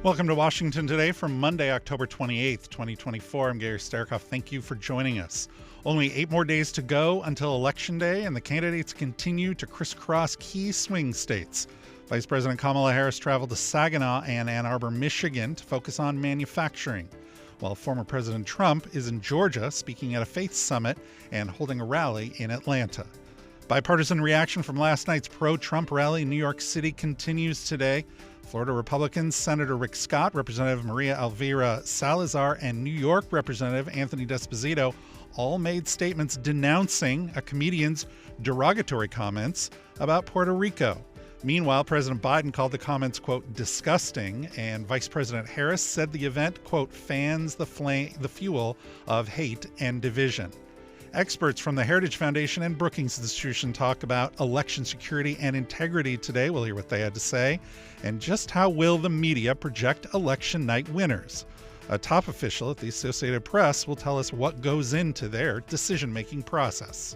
Welcome to Washington Today for Monday, October 28th, 2024. I'm Gary Sterkoff. Thank you for joining us. Only 8 more days to go until Election Day, and the candidates continue to crisscross key swing states. Vice President Kamala Harris traveled to Saginaw and Ann Arbor, Michigan, to focus on manufacturing, while former President Trump is in Georgia speaking at a faith summit and holding a rally in Atlanta. Bipartisan reaction from last night's pro-Trump rally in New York City continues today. Florida Republicans Senator Rick Scott, Representative Maria Elvira Salazar, and New York Representative Anthony D'Esposito all made statements denouncing a comedian's derogatory comments about Puerto Rico. Meanwhile, President Biden called the comments, quote, disgusting, and Vice President Harris said the event, quote, fans the fuel of hate and division. Experts from the Heritage Foundation and Brookings Institution talk about election security and integrity today. We'll hear what they had to say. And just how will the media project election night winners? A top official at the Associated Press will tell us what goes into their decision-making process.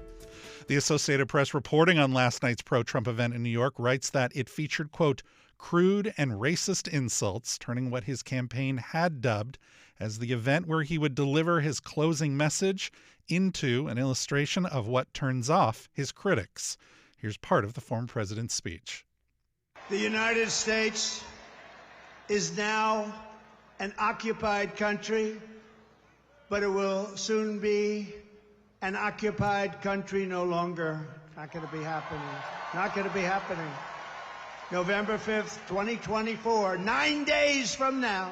The Associated Press, reporting on last night's pro-Trump event in New York, writes that it featured, quote, crude and racist insults, turning what his campaign had dubbed as the event where he would deliver his closing message into an illustration of what turns off his critics. Here's part of the former president's speech. The United States is now an occupied country, but it will soon be an occupied country no longer. Not going to be happening. Not going to be happening. November 5th, 2024, 9 days from now,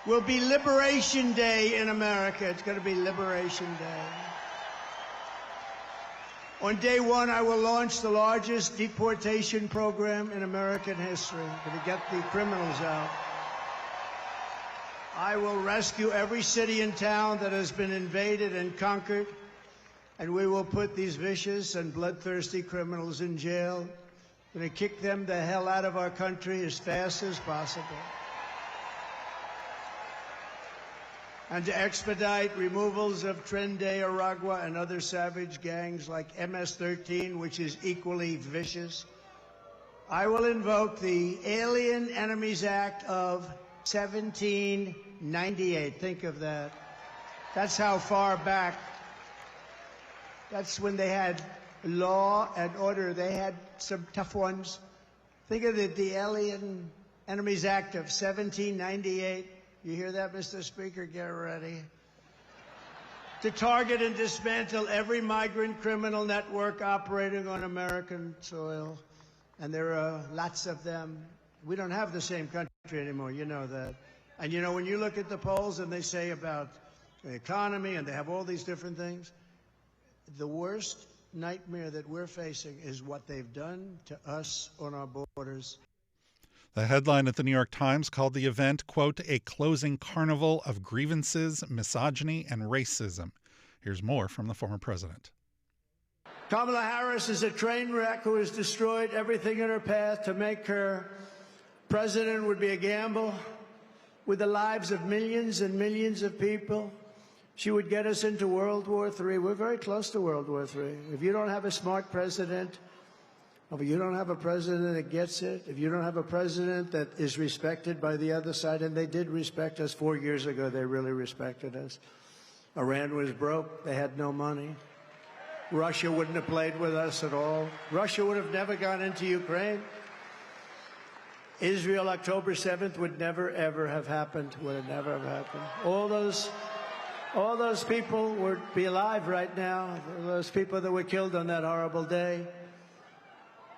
will be Liberation Day in America. It's going to be Liberation Day. On day one, I will launch the largest deportation program in American history. I'm going to get the criminals out. I will rescue every city and town that has been invaded and conquered, and we will put these vicious and bloodthirsty criminals in jail. We're going to kick them the hell out of our country as fast as possible. And to expedite removals of Tren de Aragua and other savage gangs like MS-13, which is equally vicious, I will invoke the Alien Enemies Act of 1798. Think of that. That's how far back. That's when they had law and order. They had some tough ones. Think of it, the Alien Enemies Act of 1798. You hear that, Mr. Speaker? Get ready. To target and dismantle every migrant criminal network operating on American soil. And there are lots of them. We don't have the same country anymore. You know that. And you know, when you look at the polls and they say about the economy and they have all these different things, the worst nightmare that we're facing is what they've done to us on our borders. The headline at the New York Times called the event, quote, a closing carnival of grievances, misogyny, and racism. Here's more from the former president. Kamala Harris is a train wreck who has destroyed everything in her path. To make her president would be a gamble with the lives of millions and millions of people. She would get us into World War III. We're very close to World War III. If you don't have a smart president, if you don't have a president that gets it, if you don't have a president that is respected by the other side, and they did respect us 4 years ago, they really respected us. Iran was broke. They had no money. Russia wouldn't have played with us at all. Russia would have never gone into Ukraine. Israel, October 7th, would never, ever have happened, would have never have happened. All those people would be alive right now, those people that were killed on that horrible day.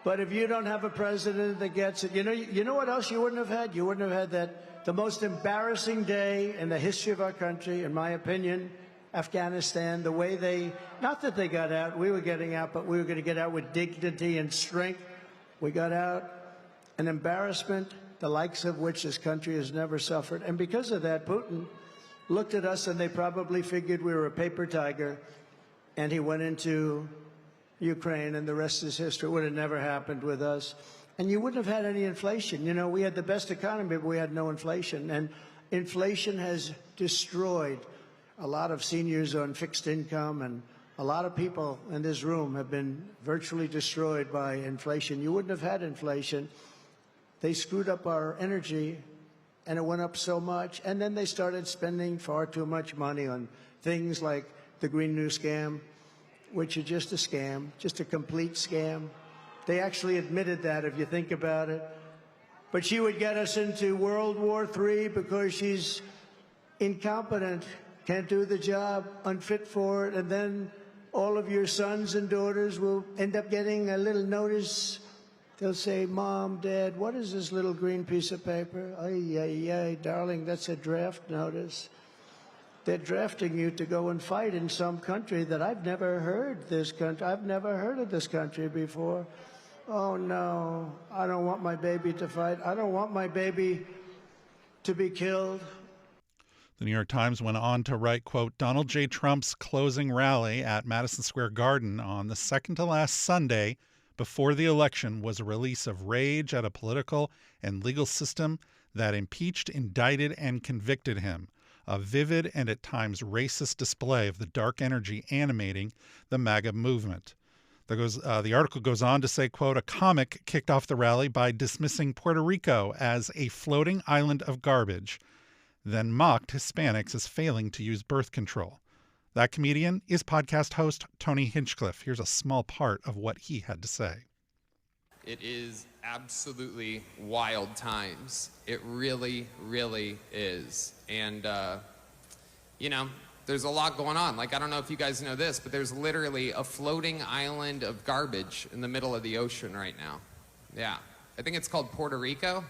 But if you don't have a president that gets it, you know what else you wouldn't have had? You wouldn't have had the most embarrassing day in the history of our country, in my opinion, Afghanistan, the way they, not that they got out, we were getting out, but we were going to get out with dignity and strength. We got out, an embarrassment, the likes of which this country has never suffered. And because of that, Putin looked at us and they probably figured we were a paper tiger, and he went into Ukraine, and the rest is history. It would have never happened with us. And you wouldn't have had any inflation. You know, we had the best economy, but we had no inflation. And inflation has destroyed a lot of seniors on fixed income, and a lot of people in this room have been virtually destroyed by inflation. You wouldn't have had inflation. They screwed up our energy and it went up so much. And then they started spending far too much money on things like the Green New Scam, which is just a scam, just a complete scam. They actually admitted that, if you think about it. But she would get us into World War III because she's incompetent, can't do the job, unfit for it, and then all of your sons and daughters will end up getting a little notice. They'll say, Mom, Dad, what is this little green piece of paper? Ay, ay, ay, darling, that's a draft notice. They're drafting you to go and fight in some country that I've never heard this country. I've never heard of this country before. Oh, no, I don't want my baby to fight. I don't want my baby to be killed. The New York Times went on to write, quote, Donald J. Trump's closing rally at Madison Square Garden on the second to last Sunday before the election was a release of rage at a political and legal system that impeached, indicted, and convicted him. A vivid and at times racist display of the dark energy animating the MAGA movement. The article goes on to say, quote, a comic kicked off the rally by dismissing Puerto Rico as a floating island of garbage, then mocked Hispanics as failing to use birth control. That comedian is podcast host Tony Hinchcliffe. Here's a small part of what he had to say. It is absolutely wild times. It really, really is. And, there's a lot going on. Like, I don't know if you guys know this, but there's literally a floating island of garbage in the middle of the ocean right now. Yeah. I think it's called Puerto Rico.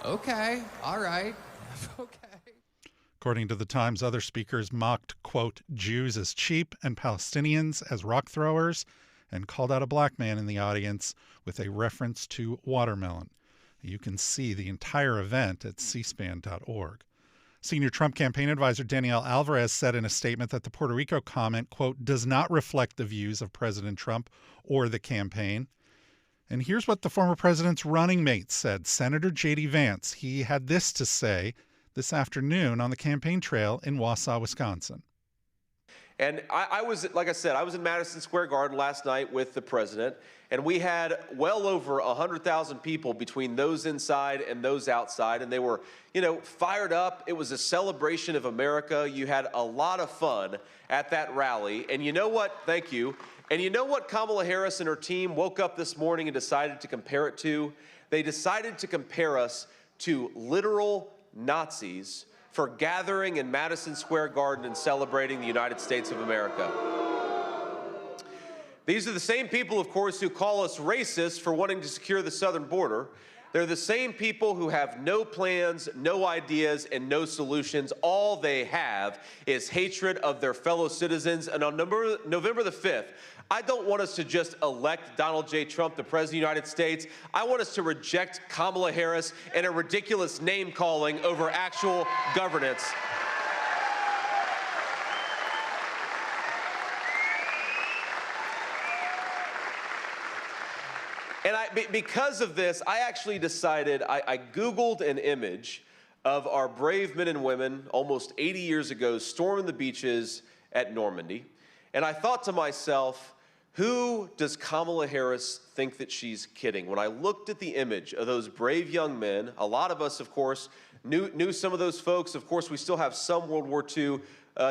Okay. All right. Okay. According to the Times, other speakers mocked, quote, Jews as cheap and Palestinians as rock throwers, and called out a black man in the audience with a reference to watermelon. You can see the entire event at cspan.org. Senior Trump campaign advisor Danielle Alvarez said in a statement that the Puerto Rico comment, quote, does not reflect the views of President Trump or the campaign. And here's what the former president's running mate said, Senator J.D. Vance. He had this to say this afternoon on the campaign trail in Wausau, Wisconsin. And I was, like I said, I was in Madison Square Garden last night with the president, and we had well over 100,000 people between those inside and those outside, and they were, fired up. It was a celebration of America. You had a lot of fun at that rally. And you know what? Thank you. And you know what Kamala Harris and her team woke up this morning and decided to compare it to? They decided to compare us to literal Nazis for gathering in Madison Square Garden and celebrating the United States of America. These are the same people, of course, who call us racist for wanting to secure the southern border. They're the same people who have no plans, no ideas, and no solutions. All they have is hatred of their fellow citizens. And on November the 5th, I don't want us to just elect Donald J. Trump the President of the United States. I want us to reject Kamala Harris and a ridiculous name-calling over actual governance. And because of this, I actually decided, I Googled an image of our brave men and women almost 80 years ago storming the beaches at Normandy. And I thought to myself, who does Kamala Harris think that she's kidding? When I looked at the image of those brave young men, a lot of us, of course, knew some of those folks. Of course, we still have some World War II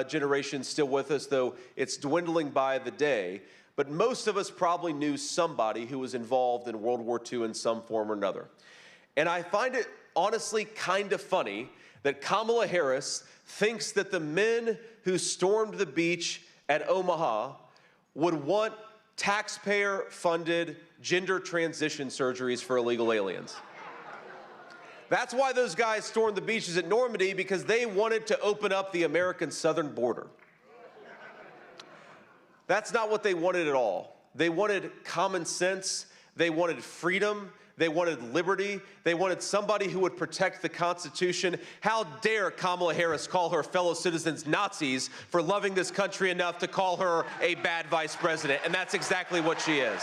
generations still with us, though it's dwindling by the day. But most of us probably knew somebody who was involved in World War II in some form or another. And I find it honestly kind of funny that Kamala Harris thinks that the men who stormed the beach at Omaha would want taxpayer-funded gender transition surgeries for illegal aliens. That's why those guys stormed the beaches at Normandy, because they wanted to open up the American southern border. That's not what they wanted at all. They wanted common sense. They wanted freedom. They wanted liberty. They wanted somebody who would protect the Constitution. How dare Kamala Harris call her fellow citizens Nazis for loving this country enough to call her a bad vice president? And that's exactly what she is.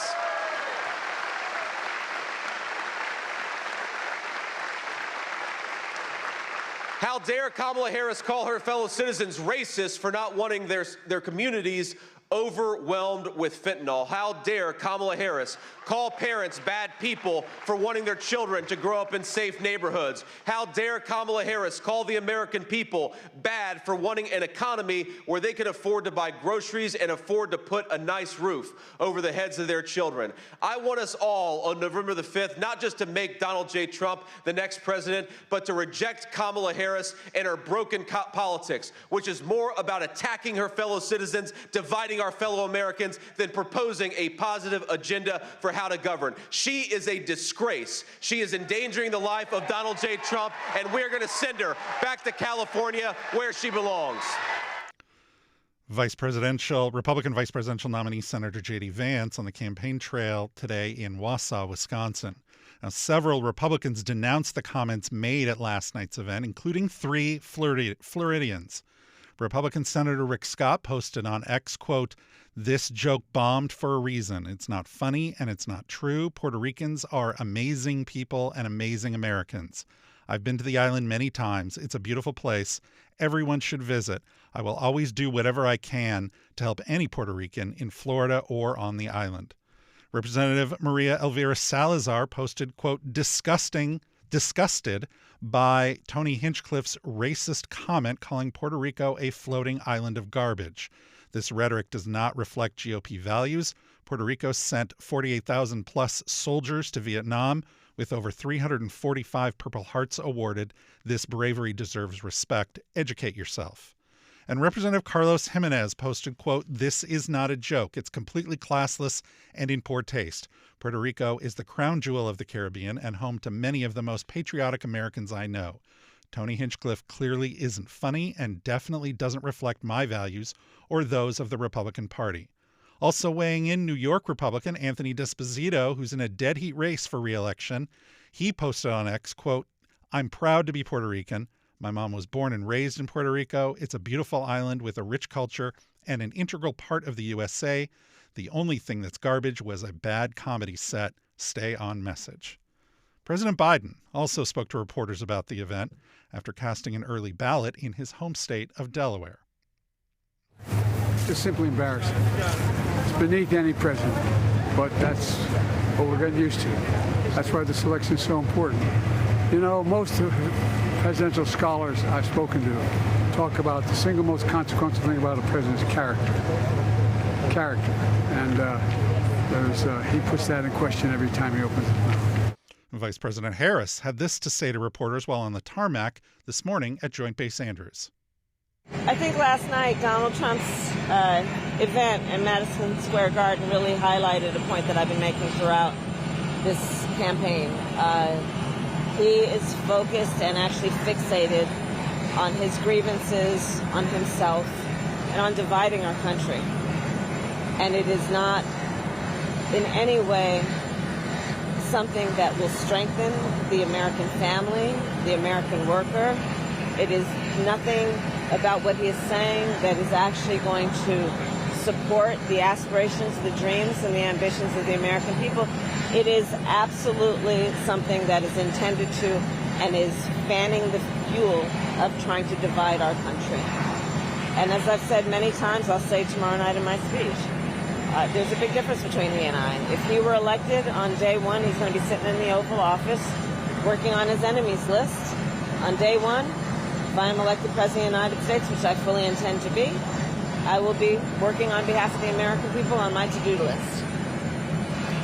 How dare Kamala Harris call her fellow citizens racist for not wanting their communities overwhelmed with fentanyl. How dare Kamala Harris call parents bad people for wanting their children to grow up in safe neighborhoods? How dare Kamala Harris call the American people bad for wanting an economy where they can afford to buy groceries and afford to put a nice roof over the heads of their children? I want us all on November the 5th, not just to make Donald J. Trump the next president, but to reject Kamala Harris and her broken politics, which is more about attacking her fellow citizens, dividing our fellow Americans, than proposing a positive agenda for how to govern. She is a disgrace. She is endangering the life of Donald J. Trump, and we're going to send her back to California where she belongs. Republican vice presidential nominee Senator J.D. Vance on the campaign trail today in Wausau, Wisconsin. Now, several Republicans denounced the comments made at last night's event, including 3 Floridians. Republican Senator Rick Scott posted on X, quote, "This joke bombed for a reason. It's not funny and it's not true. Puerto Ricans are amazing people and amazing Americans. I've been to the island many times. It's a beautiful place. Everyone should visit. I will always do whatever I can to help any Puerto Rican in Florida or on the island." Representative Maria Elvira Salazar posted, quote, disgusted by Tony Hinchcliffe's racist comment calling Puerto Rico a floating island of garbage. This rhetoric does not reflect GOP values. Puerto Rico sent 48,000 plus soldiers to Vietnam with over 345 Purple Hearts awarded. This bravery deserves respect. Educate yourself. And Representative Carlos Jimenez posted, quote, "This is not a joke. It's completely classless and in poor taste. Puerto Rico is the crown jewel of the Caribbean and home to many of the most patriotic Americans I know. Tony Hinchcliffe clearly isn't funny and definitely doesn't reflect my values or those of the Republican Party." Also weighing in, New York Republican Anthony D'Esposito, who's in a dead-heat race for re-election, he posted on X, quote, "I'm proud to be Puerto Rican. My mom was born and raised in Puerto Rico. It's a beautiful island with a rich culture and an integral part of the USA. The only thing that's garbage was a bad comedy set. Stay on message." President Biden also spoke to reporters about the event after casting an early ballot in his home state of Delaware. It's simply embarrassing. It's beneath any president, but that's what we're getting used to. That's why this election is so important. You know, most of the presidential scholars I've spoken to talk about the single most consequential thing about a president's character. And he puts that in question every time he opens his mouth. Vice President Harris had this to say to reporters while on the tarmac this morning at Joint Base Andrews. I think last night Donald Trump's event in Madison Square Garden really highlighted a point that I've been making throughout this campaign. He is focused and actually fixated on his grievances, on himself, and on dividing our country. And it is not in any way something that will strengthen the American family, the American worker. It is nothing about what he is saying that is actually going to support the aspirations, the dreams, and the ambitions of the American people. It is absolutely something that is intended to and is fanning the fuel of trying to divide our country. And as I've said many times, I'll say tomorrow night in my speech, there's a big difference between he and I. If he were elected on day one, he's going to be sitting in the Oval Office working on his enemies list. On day one, if I am elected President of the United States, which I fully intend to be, I will be working on behalf of the American people on my to-do list.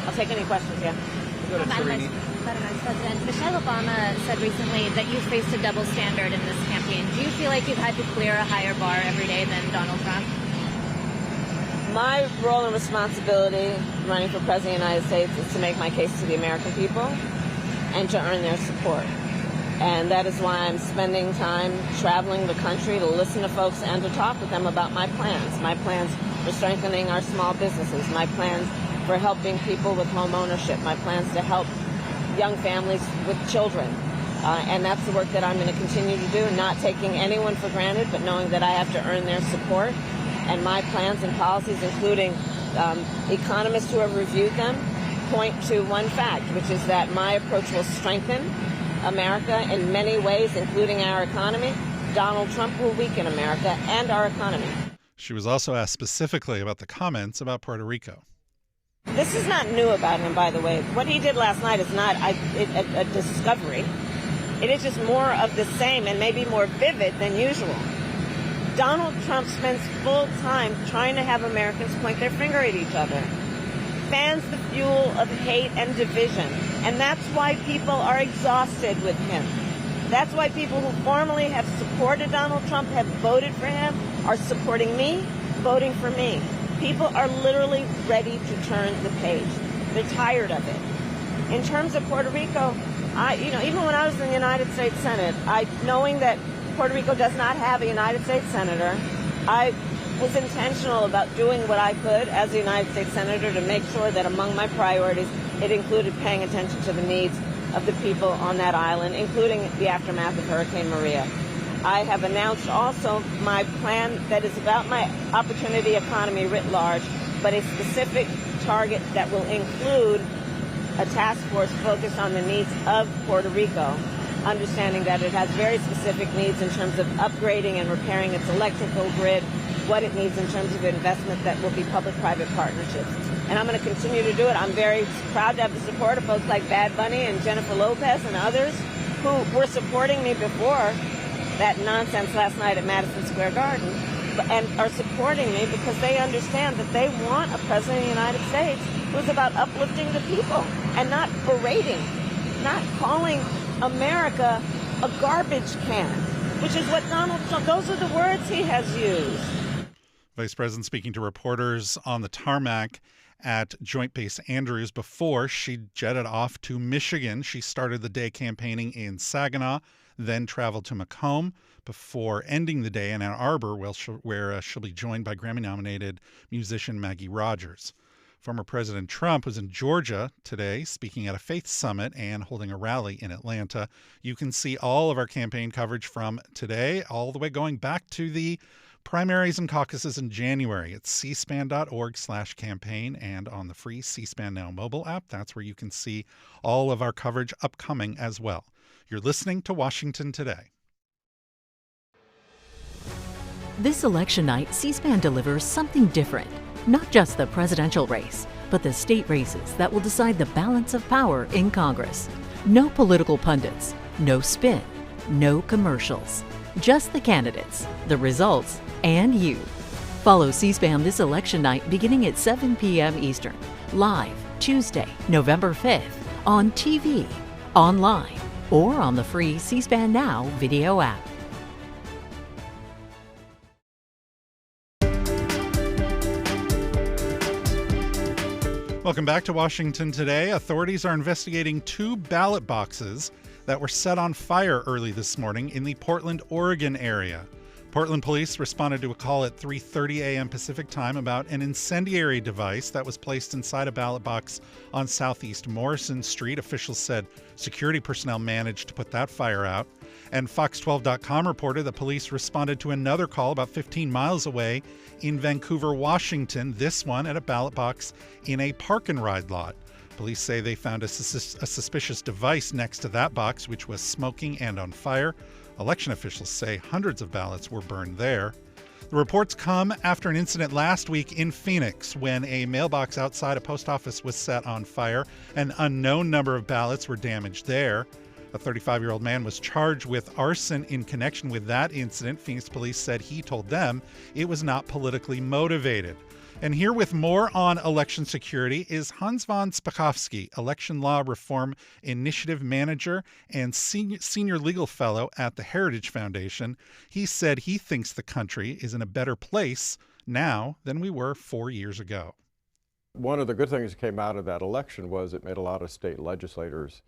I'll take any questions, yeah. Madam Vice President, Michelle Obama said recently that you faced a double standard in this campaign. Do you feel like you've had to clear a higher bar every day than Donald Trump? My role and responsibility running for President of the United States is to make my case to the American people and to earn their support. And that is why I'm spending time traveling the country to listen to folks and to talk with them about my plans for strengthening our small businesses, my plans for helping people with home ownership, my plans to help young families with children. And that's the work that I'm going to continue to do, not taking anyone for granted, but knowing that I have to earn their support. And my plans and policies, including economists who have reviewed them, point to one fact, which is that my approach will strengthen America in many ways, including our economy. Donald Trump will weaken America and our economy. She was also asked specifically about the comments about Puerto Rico. This is not new about him, by the way. What he did last night is not a discovery. It is just more of the same and maybe more vivid than usual. Donald Trump spends full time trying to have Americans point their finger at each other, fans the fuel of hate and division, and that's why people are exhausted with him. That's why people who formerly have supported Donald Trump, have voted for him, are supporting me, voting for me. People are literally ready to turn the page. They're tired of it. In terms of Puerto Rico, even when I was in the United States Senate, knowing that Puerto Rico does not have a United States Senator, I was intentional about doing what I could as a United States Senator to make sure that among my priorities, it included paying attention to the needs of the people on that island, including the aftermath of Hurricane Maria. I have announced also my plan that is about my opportunity economy writ large, but a specific target that will include a task force focused on the needs of Puerto Rico, understanding that it has very specific needs in terms of upgrading and repairing its electrical grid, what it needs in terms of investment that will be public-private partnerships. And I'm going to continue to do it. I'm very proud to have the support of folks like Bad Bunny and Jennifer Lopez and others who were supporting me before that nonsense last night at Madison Square Garden, and are supporting me because they understand that they want a president of the United States who's about uplifting the people and not berating, not calling America a garbage can, which is what Donald Trump, those are the words he has used. Vice President speaking to reporters on the tarmac at Joint Base Andrews before she jetted off to Michigan. She started the day campaigning in Saginaw, then traveled to Macomb before ending the day in Ann Arbor, where she'll be joined by Grammy-nominated musician Maggie Rogers. Former President Trump was in Georgia today, speaking at a faith summit and holding a rally in Atlanta. You can see all of our campaign coverage from today, all the way going back to the primaries and caucuses in January. It's cspan.org/campaign and on the free C-SPAN Now mobile app. That's where you can see all of our coverage upcoming as well. You're listening to Washington Today. This election night, C-SPAN delivers something different. Not just the presidential race, but the state races that will decide the balance of power in Congress. No political pundits, no spin, no commercials. Just the candidates, the results, and you. Follow C-SPAN this election night beginning at 7 p.m. Eastern. Live, Tuesday, November 5th, on TV, online, or on the free C-SPAN Now video app. Welcome back to Washington Today. Authorities are investigating 2 ballot boxes that were set on fire early this morning in the Portland, Oregon area. Portland police responded to a call at 3:30 a.m. Pacific time about an incendiary device that was placed inside a ballot box on Southeast Morrison Street. Officials said security personnel managed to put that fire out. And Fox12.com reported that police responded to another call about 15 miles away in Vancouver, Washington, this one at a ballot box in a park and ride lot. Police say they found a suspicious device next to that box, which was smoking and on fire. Election officials say hundreds of ballots were burned there. The reports come after an incident last week in Phoenix when a mailbox outside a post office was set on fire. An unknown number of ballots were damaged there. A 35-year-old man was charged with arson in connection with that incident. Phoenix police said he told them it was not politically motivated. And here with more on election security is Hans von Spakovsky, Election Law Reform Initiative Manager and Senior Legal Fellow at the Heritage Foundation. He said he thinks the country is in a better place now than we were 4 years ago. One of the good things that came out of that election was it made a lot of state legislators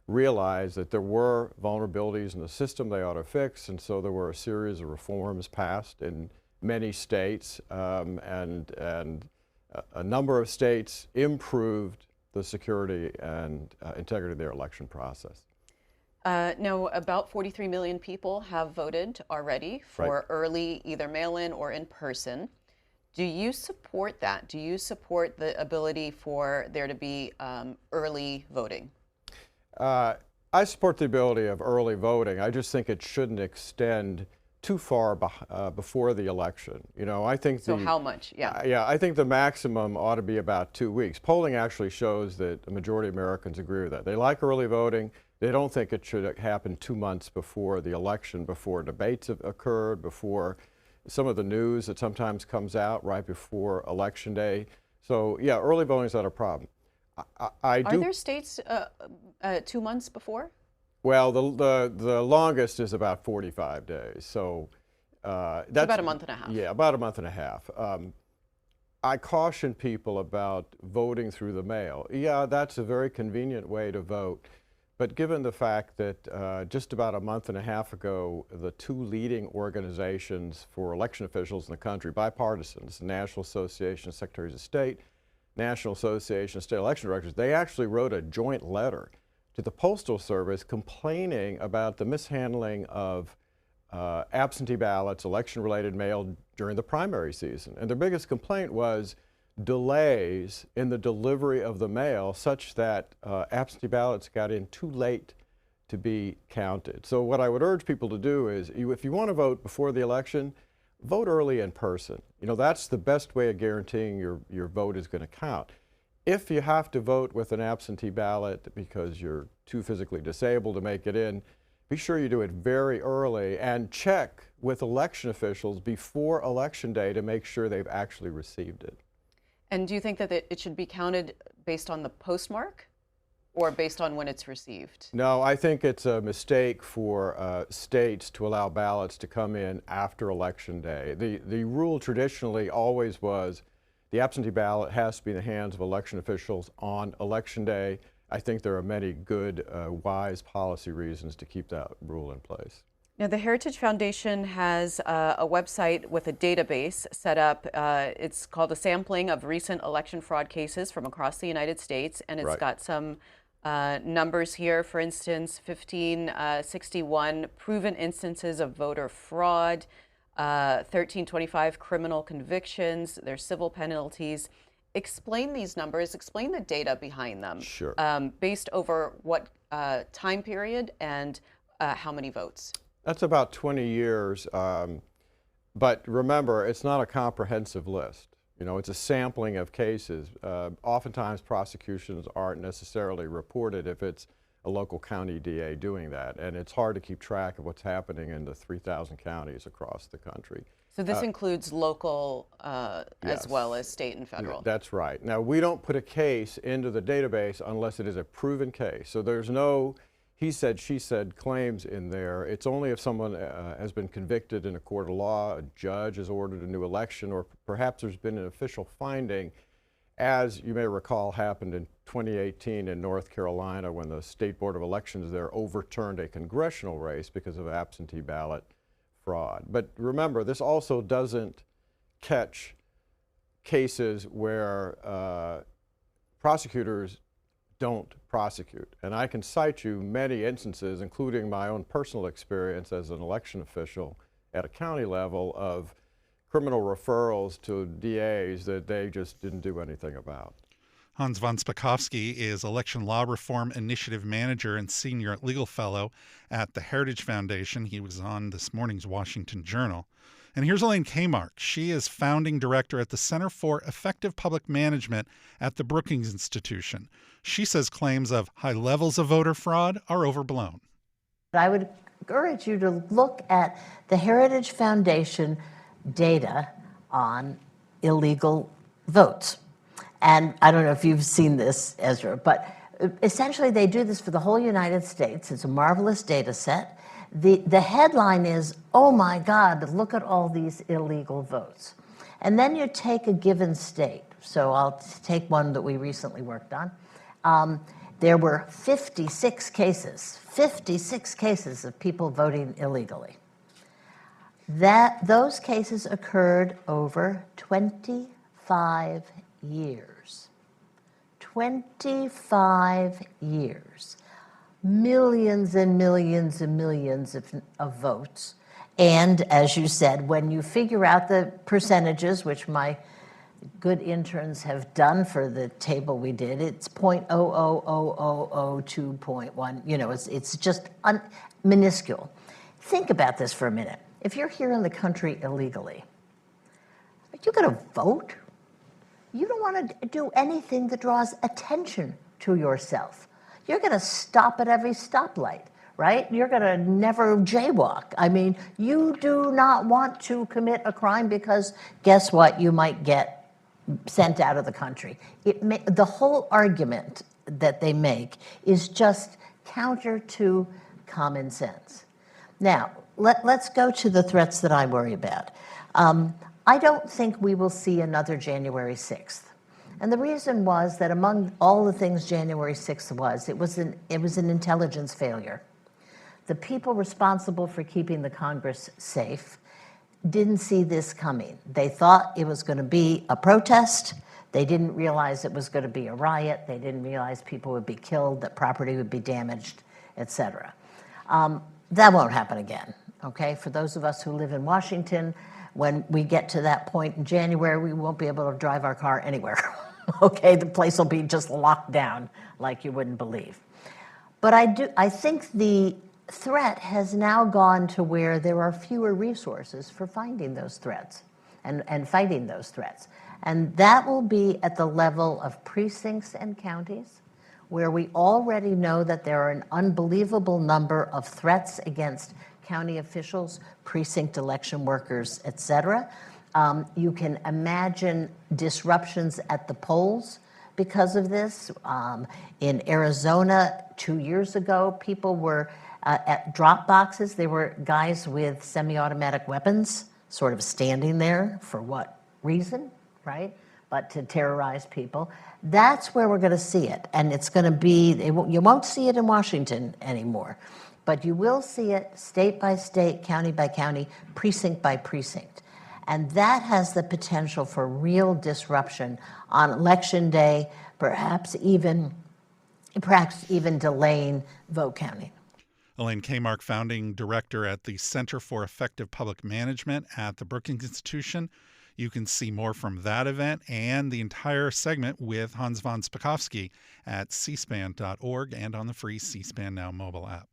realize that there were vulnerabilities in the system they ought to fix, and so there were a series of reforms passed in many states, and a number of states improved the security and integrity of their election process. Now, about 43 million people have voted already for early, either mail-in or in person. Do you support that? Do you support the ability for there to be early voting? I support the ability of early voting. I just think it shouldn't extend too far before the election. You know, I think so how much? Yeah. Yeah, I think the maximum ought to be about 2 weeks. Polling actually shows that the majority of Americans agree with that. They like early voting. They don't think it should happen 2 months before the election, before debates have occurred, before some of the news that sometimes comes out right before Election Day. So yeah, early voting is not a problem. Are there states 2 months before? Well, the longest is about 45 days. So that's about a month and a half. Yeah, about a month and a half. I caution people about voting through the mail. Yeah, that's a very convenient way to vote. But given the fact that just about a month and a half ago, the two leading organizations for election officials in the country, bipartisans, the National Association of Secretaries of State, National Association of State Election Directors, they actually wrote a joint letter to the Postal Service complaining about the mishandling of absentee ballots, election-related mail during the primary season. And their biggest complaint was delays in the delivery of the mail such that absentee ballots got in too late to be counted. So what I would urge people to do is, if you want to vote before the election, vote early in person. You know, that's the best way of guaranteeing your vote is going to count. If you have to vote with an absentee ballot because you're too physically disabled to make it in, be sure you do it very early and check with election officials before Election Day to make sure they've actually received it. And do you think that it should be counted based on the postmark or based on when it's received? No, I think it's a mistake for states to allow ballots to come in after Election Day. The rule traditionally always was the absentee ballot has to be in the hands of election officials on Election Day. I think there are many good, wise policy reasons to keep that rule in place. Now, the Heritage Foundation has a website with a database set up. It's called A Sampling of Recent Election Fraud Cases from Across the United States, and it's got some numbers here. For instance, 1561 proven instances of voter fraud, 1325 criminal convictions, there's civil penalties. Explain these numbers, explain the data behind them. Sure. Based over what time period and how many votes? That's about 20 years, but remember, it's not a comprehensive list. You know, it's a sampling of cases. Oftentimes, prosecutions aren't necessarily reported if it's a local county DA doing that, and it's hard to keep track of what's happening in the 3,000 counties across the country. So this includes local as well as state and federal? That's right. Now, we don't put a case into the database unless it is a proven case. So there's no he said, she said claims in there. It's only if someone has been convicted in a court of law, a judge has ordered a new election, or perhaps there's been an official finding, as you may recall happened in 2018 in North Carolina when the State Board of Elections there overturned a congressional race because of absentee ballot fraud. But remember, this also doesn't catch cases where prosecutors don't prosecute. And I can cite you many instances, including my own personal experience as an election official at a county level, of criminal referrals to DAs that they just didn't do anything about. Hans von Spakovsky is Election Law Reform Initiative Manager and Senior Legal Fellow at the Heritage Foundation. He was on this morning's Washington Journal. And here's Elaine Kmark. She is founding director at the Center for Effective Public Management at the Brookings Institution. She says claims of high levels of voter fraud are overblown. I would encourage you to look at the Heritage Foundation data on illegal votes. And I don't know if you've seen this, Ezra, but essentially they do this for the whole United States. It's a marvelous data set. The headline is, oh my God, look at all these illegal votes. And then you take a given state. So I'll take one that we recently worked on. There were 56 cases of people voting illegally. Those cases occurred over 25 years. 25 years. Millions and millions and millions of votes. And as you said, when you figure out the percentages, which my good interns have done for the table we did, it's 0.00002.1. You know, it's just minuscule. Think about this for a minute. if you're here in the country illegally, are you going to vote? You don't want to do anything that draws attention to yourself. You're going to stop at every stoplight, right? You're going to never jaywalk. I mean, you do not want to commit a crime because guess what? You might get sent out of the country. The whole argument that they make is just counter to common sense. Now, let's go to the threats that I worry about. I don't think we will see another January 6th. And the reason was that among all the things January 6th was, it was an intelligence failure. The people responsible for keeping the Congress safe didn't see this coming. They thought it was going to be a protest. They didn't realize it was going to be a riot. They didn't realize people would be killed, that property would be damaged, et cetera. That won't happen again, okay? For those of us who live in Washington, when we get to that point in January, we won't be able to drive our car anywhere, okay? The place will be just locked down like you wouldn't believe. But I think the threat has now gone to where there are fewer resources for finding those threats and fighting those threats. And that will be at the level of precincts and counties, where we already know that there are an unbelievable number of threats against county officials, precinct election workers, et cetera. You can imagine disruptions at the polls because of this. In Arizona 2 years ago, people were at drop boxes. There were guys with semi-automatic weapons sort of standing there for what reason, right? But to terrorize people. That's where we're going to see it. And it's going to be, you won't see it in Washington anymore, but you will see it state by state, county by county, precinct by precinct. And that has the potential for real disruption on Election Day, perhaps even delaying vote counting. Elaine Kmark, founding director at the Center for Effective Public Management at the Brookings Institution. You can see more from that event and the entire segment with Hans von Spakovsky at cspan.org and on the free C-SPAN Now mobile app.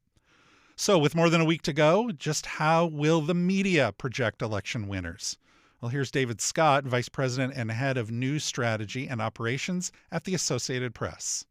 So with more than a week to go, just how will the media project election winners? Well, here's David Scott, Vice President and Head of News Strategy and Operations at the Associated Press.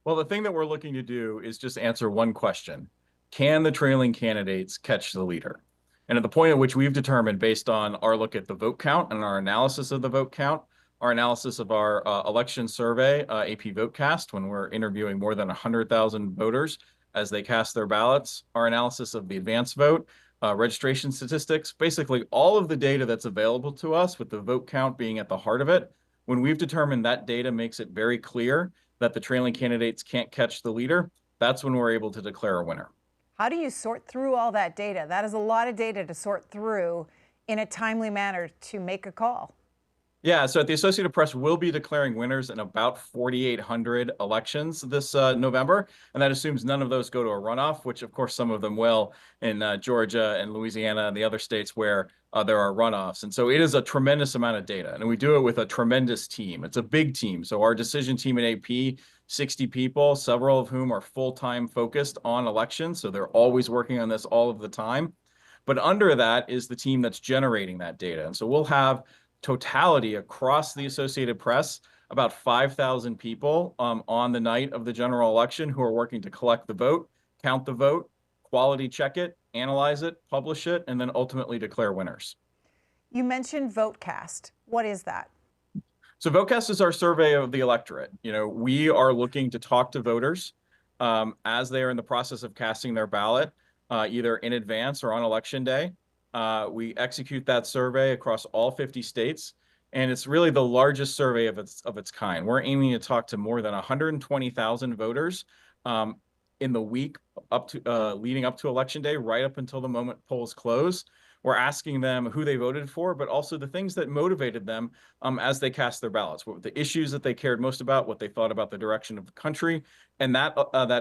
Well, the thing that we're looking to do is just answer one question. Can the trailing candidates catch the leader? And at the point at which we've determined, based on our look at the vote count and our analysis of the vote count, our analysis of our election survey, AP VoteCast, when we're interviewing more than 100,000 voters as they cast their ballots, our analysis of the advance vote, registration statistics, basically all of the data that's available to us with the vote count being at the heart of it. When we've determined that data makes it very clear that the trailing candidates can't catch the leader, that's when we're able to declare a winner. How do you sort through all that data? That is a lot of data to sort through in a timely manner to make a call. Yeah, so at the Associated Press, we'll be declaring winners in about 4,800 elections this November, and that assumes none of those go to a runoff, which of course some of them will in Georgia and Louisiana and the other states where there are runoffs. And so it is a tremendous amount of data, and we do it with a tremendous team. It's a big team. So our decision team at AP, 60 people, several of whom are full-time focused on elections, so they're always working on this all of the time. But under that is the team that's generating that data. And so we'll have totality across the Associated Press, about 5,000 people on the night of the general election who are working to collect the vote, count the vote, quality check it, analyze it, publish it, and then ultimately declare winners. You mentioned VoteCast. What is that? So VoteCast is our survey of the electorate. You know, we are looking to talk to voters as they are in the process of casting their ballot, either in advance or on Election Day. We execute that survey across all 50 states, and it's really the largest survey of its kind. We're aiming to talk to more than 120,000 voters in the week up to leading up to Election Day, right up until the moment polls close. We're asking them who they voted for, but also the things that motivated them as they cast their ballots, what the issues that they cared most about, what they thought about the direction of the country, and that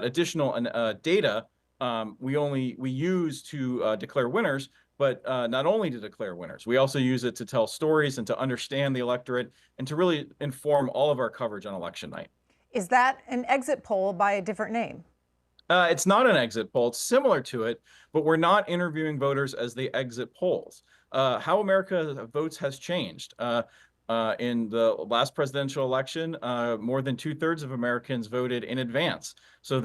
additional data we use to declare winners. But not only to declare winners, we also use it to tell stories and to understand the electorate and to really inform all of our coverage on election night. Is that an exit poll by a different name? It's not an exit poll. It's similar to it, but we're not interviewing voters as they exit polls. How America votes has changed. In the last presidential election, more than 2/3 of Americans voted in advance. So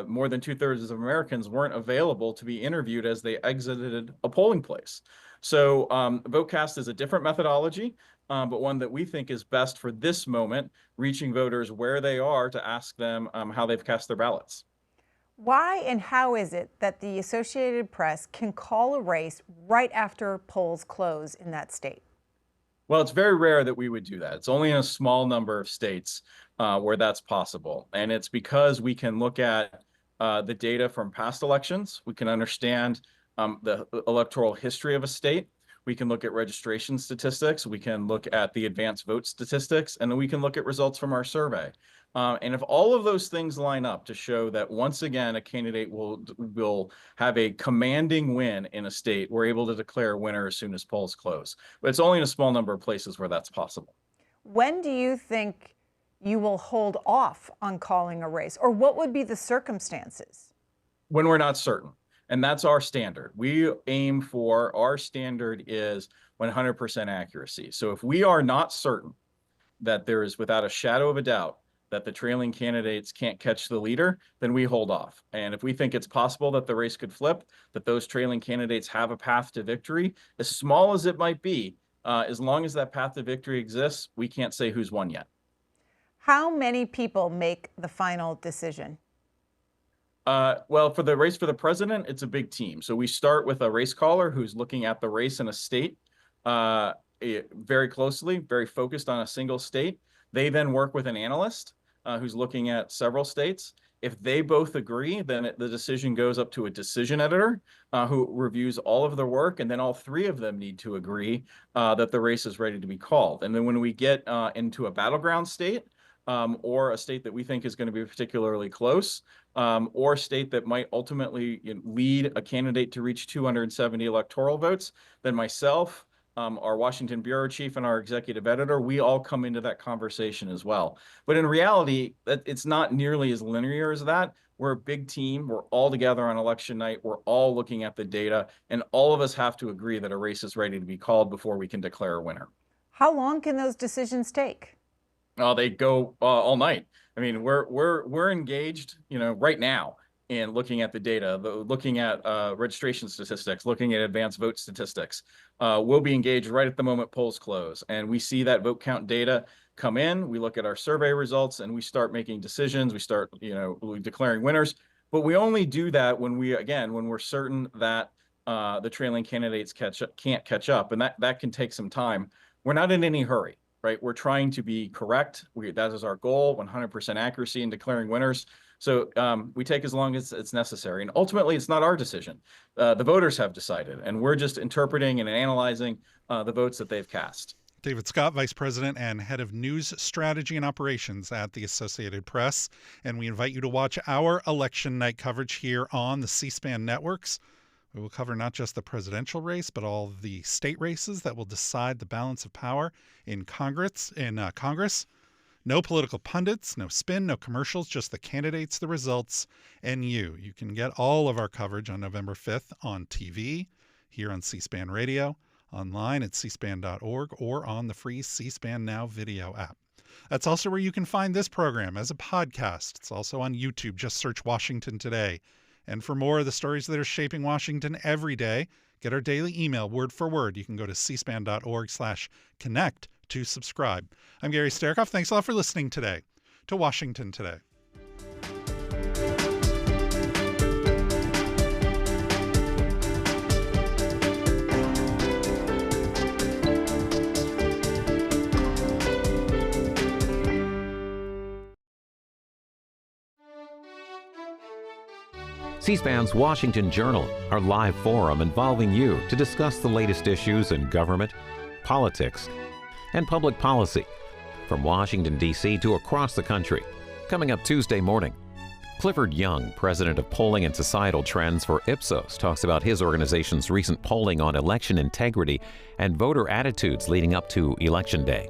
more than 2/3 of Americans weren't available to be interviewed as they exited a polling place. So VoteCast is a different methodology, but one that we think is best for this moment, reaching voters where they are to ask them how they've cast their ballots. Why and how is it that the Associated Press can call a race right after polls close in that state? Well, it's very rare that we would do that. It's only in a small number of states where that's possible. And it's because we can look at the data from past elections. We can understand the electoral history of a state. We can look at registration statistics. We can look at the advanced vote statistics, and then we can look at results from our survey. And if all of those things line up to show that once again a candidate will have a commanding win in a state, we're able to declare a winner as soon as polls close. But it's only in a small number of places where that's possible. When do you think you will hold off on calling a race, or what would be the circumstances? When we're not certain. And that's our standard. We aim for, our standard is 100% accuracy. So if we are not certain that there is, without a shadow of a doubt, that the trailing candidates can't catch the leader, then we hold off. And if we think it's possible that the race could flip, that those trailing candidates have a path to victory, as small as it might be, as long as that path to victory exists, we can't say who's won yet. How many people make the final decision? Well, for the race for the president, it's a big team. So we start with a race caller who's looking at the race in a state very closely, very focused on a single state. They then work with an analyst who's looking at several states. If they both agree, then the decision goes up to a decision editor who reviews all of their work, and then all three of them need to agree that the race is ready to be called. And then when we get into a battleground state, or a state that we think is going to be particularly close, or a state that might ultimately lead a candidate to reach 270 electoral votes, then myself, our Washington bureau chief, and our executive editor, we all come into that conversation as well. But in reality, it's not nearly as linear as that. We're a big team. We're all together on election night. We're all looking at the data, and all of us have to agree that a race is ready to be called before we can declare a winner. How long can those decisions take? They go all night. I mean, we're engaged, right now in looking at the data, looking at registration statistics, looking at advanced vote statistics. We'll be engaged right at the moment polls close, and we see that vote count data come in. We look at our survey results, and we start making decisions. We start, declaring winners. But we only do that when we're certain that the trailing candidates can't catch up, and that can take some time. We're not in any hurry. Right, we're trying to be correct. That is our goal, 100% accuracy in declaring winners. So we take as long as it's necessary. And ultimately, it's not our decision. The voters have decided, and we're just interpreting and analyzing the votes that they've cast. David Scott, Vice President and Head of News Strategy and Operations at the Associated Press. And we invite you to watch our election night coverage here on the C-SPAN networks. We will cover not just the presidential race, but all the state races that will decide the balance of power in Congress. No political pundits, no spin, no commercials, just the candidates, the results, and you. You can get all of our coverage on November 5th on TV, here on C-SPAN Radio, online at cspan.org, or on the free C-SPAN Now video app. That's also where you can find this program as a podcast. It's also on YouTube. Just search Washington Today. And for more of the stories that are shaping Washington every day, get our daily email word for word. You can go to cspan.org/connect to subscribe. I'm Gary Sterkoff. Thanks a lot for listening today to Washington Today. C-SPAN's Washington Journal, our live forum involving you to discuss the latest issues in government, politics, and public policy, from Washington, D.C. to across the country. Coming up Tuesday morning, Clifford Young, president of Polling and Societal Trends for Ipsos, talks about his organization's recent polling on election integrity and voter attitudes leading up to Election Day.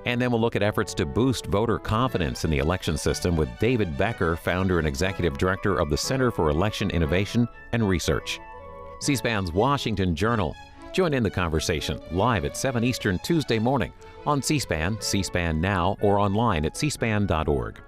And then we'll look at efforts to boost voter confidence in the election system with David Becker, founder and executive director of the Center for Election Innovation and Research. C-SPAN's Washington Journal. Join in the conversation live at 7 Eastern Tuesday morning on C-SPAN, C-SPAN Now, or online at cspan.org.